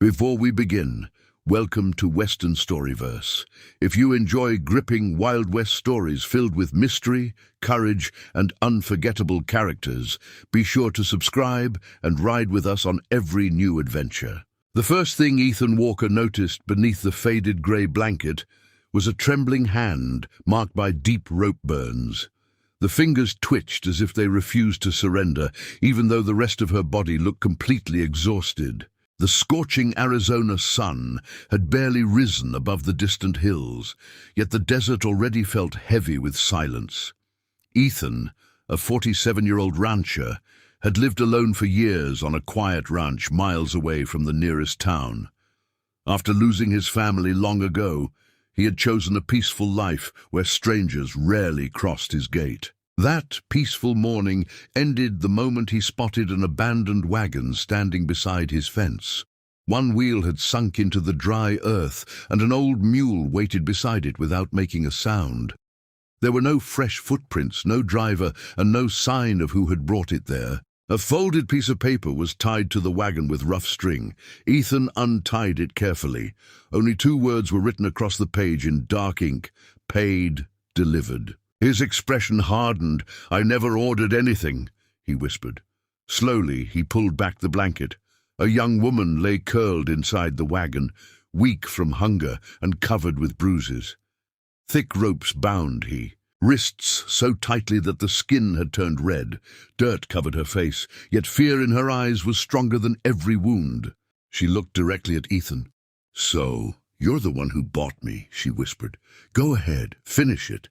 Before we begin, welcome to Western Storyverse. If you enjoy gripping Wild West stories filled with mystery, courage, and unforgettable characters, be sure to subscribe and ride with us on every new adventure. The first thing Ethan Walker noticed beneath the faded grey blanket was a trembling hand marked by deep rope burns. The fingers twitched as if they refused to surrender, even though the rest of her body looked completely exhausted. The scorching Arizona sun had barely risen above the distant hills, yet the desert already felt heavy with silence. Ethan, a 47-year-old rancher, had lived alone for years on a quiet ranch miles away from the nearest town. After losing his family long ago, he had chosen a peaceful life where strangers rarely crossed his gate. That peaceful morning ended the moment he spotted an abandoned wagon standing beside his fence. One wheel had sunk into the dry earth, and an old mule waited beside it without making a sound. There were no fresh footprints, no driver, and no sign of who had brought it there. A folded piece of paper was tied to the wagon with rough string. Ethan untied it carefully. Only 2 words were written across the page in dark ink: paid, delivered. His expression hardened. "I never ordered anything," he whispered. Slowly, he pulled back the blanket. A young woman lay curled inside the wagon, weak from hunger and covered with bruises. Thick ropes bound her wrists so tightly that the skin had turned red. Dirt covered her face, yet fear in her eyes was stronger than every wound. She looked directly at Ethan. "So, you're the one who bought me," she whispered. "Go ahead, finish it."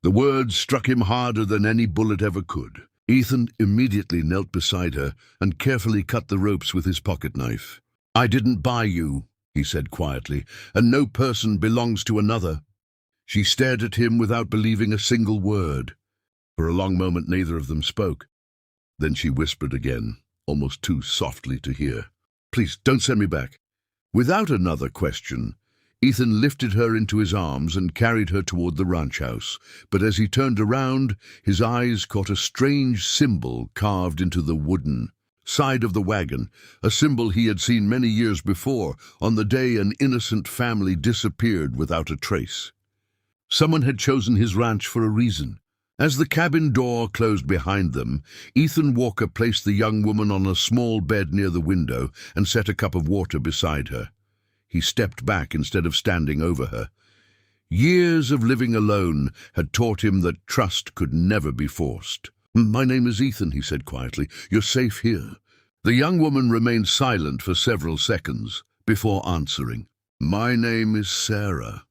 The words struck him harder than any bullet ever could. Ethan immediately knelt beside her and carefully cut the ropes with his pocket knife. "I didn't buy you," he said quietly, "and no person belongs to another." She stared at him without believing a single word. For a long moment neither of them spoke. Then she whispered again, almost too softly to hear, "Please, don't send me back." Without another question, Ethan lifted her into his arms and carried her toward the ranch house. But as he turned around, his eyes caught a strange symbol carved into the wooden side of the wagon, a symbol he had seen many years before, on the day an innocent family disappeared without a trace. Someone had chosen his ranch for a reason. As the cabin door closed behind them, Ethan Walker placed the young woman on a small bed near the window and set a cup of water beside her. He stepped back instead of standing over her. Years of living alone had taught him that trust could never be forced. "My name is Ethan," he said quietly. "You're safe here." The young woman remained silent for several seconds before answering. "My name is Sarah."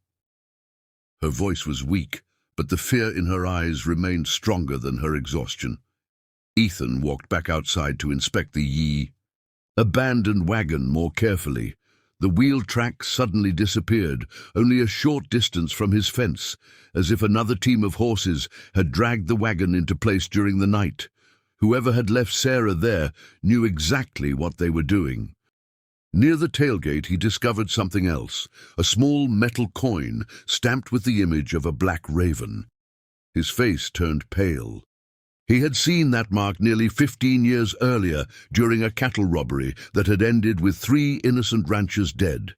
Her voice was weak, but the fear in her eyes remained stronger than her exhaustion. Ethan walked back outside to inspect the abandoned wagon more carefully. The wheel track suddenly disappeared, only a short distance from his fence, as if another team of horses had dragged the wagon into place during the night. Whoever had left Sarah there knew exactly what they were doing. Near the tailgate he discovered something else, a small metal coin stamped with the image of a black raven. His face turned pale. He had seen that mark nearly 15 years earlier during a cattle robbery that had ended with 3 innocent ranchers dead.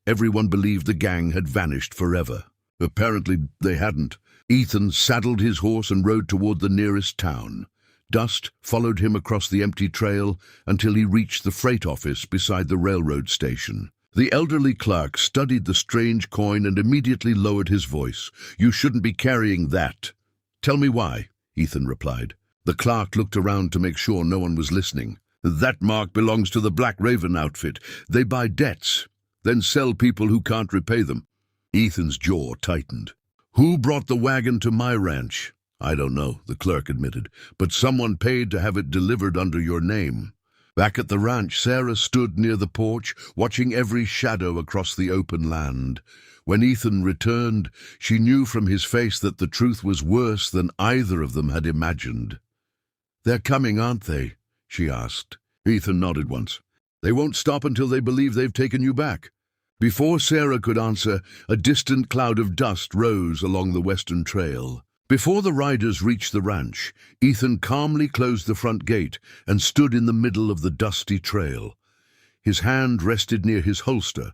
Everyone believed the gang had vanished forever. Apparently they hadn't. Ethan saddled his horse and rode toward the nearest town. Dust followed him across the empty trail until he reached the freight office beside the railroad station. The elderly clerk studied the strange coin and immediately lowered his voice. "You shouldn't be carrying that." "Tell me why," Ethan replied. The clerk looked around to make sure no one was listening. "That mark belongs to the Black Raven outfit. They buy debts, then sell people who can't repay them." Ethan's jaw tightened. "Who brought the wagon to my ranch?" "I don't know," the clerk admitted, "but someone paid to have it delivered under your name." Back at the ranch, Sarah stood near the porch, watching every shadow across the open land. When Ethan returned, she knew from his face that the truth was worse than either of them had imagined. "They're coming, aren't they?" she asked. Ethan nodded once. "They won't stop until they believe they've taken you back." Before Sarah could answer, a distant cloud of dust rose along the western trail. Before the riders reached the ranch, Ethan calmly closed the front gate and stood in the middle of the dusty trail. His hand rested near his holster,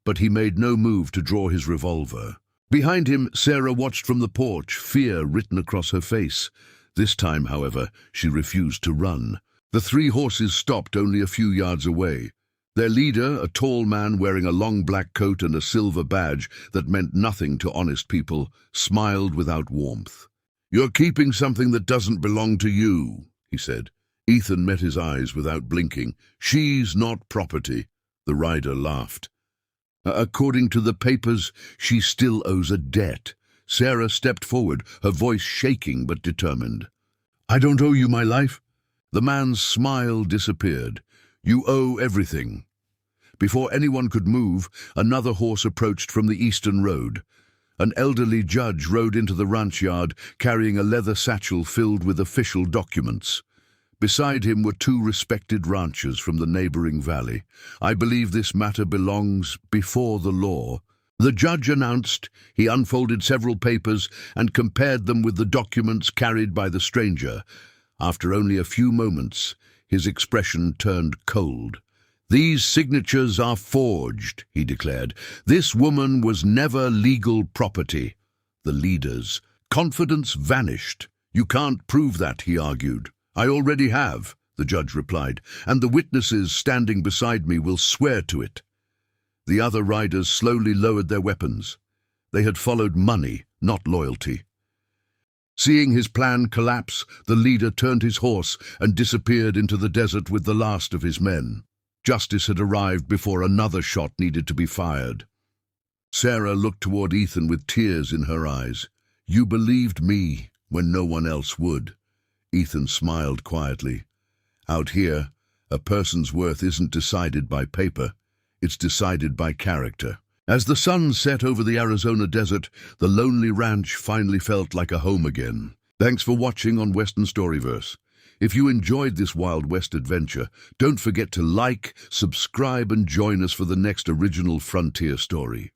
but he made no move to draw his revolver. Behind him, Sarah watched from the porch, fear written across her face. This time, however, she refused to run. The three horses stopped only a few yards away. Their leader, a tall man wearing a long black coat and a silver badge that meant nothing to honest people, smiled without warmth. "You're keeping something that doesn't belong to you," he said. Ethan met his eyes without blinking. "She's not property." The rider laughed. "According to the papers, she still owes a debt." Sarah stepped forward, her voice shaking but determined. "I don't owe you my life." The man's smile disappeared. "You owe everything." Before anyone could move, another horse approached from the eastern road. An elderly judge rode into the ranch yard, carrying a leather satchel filled with official documents. Beside him were two respected ranchers from the neighboring valley. "I believe this matter belongs before the law," the judge announced. He unfolded several papers and compared them with the documents carried by the stranger. After only a few moments, his expression turned cold. "These signatures are forged," he declared. "This woman was never legal property." The leader's confidence vanished. "You can't prove that," he argued. "I already have," the judge replied, "and the witnesses standing beside me will swear to it." The other riders slowly lowered their weapons. They had followed money, not loyalty. Seeing his plan collapse, the leader turned his horse and disappeared into the desert with the last of his men. Justice had arrived before another shot needed to be fired. Sarah looked toward Ethan with tears in her eyes. "You believed me when no one else would." Ethan smiled quietly. "Out here, a person's worth isn't decided by paper. It's decided by character." As the sun set over the Arizona desert, the lonely ranch finally felt like a home again. Thanks for watching on Western Storyverse. If you enjoyed this Wild West adventure, don't forget to like, subscribe, and join us for the next original frontier story.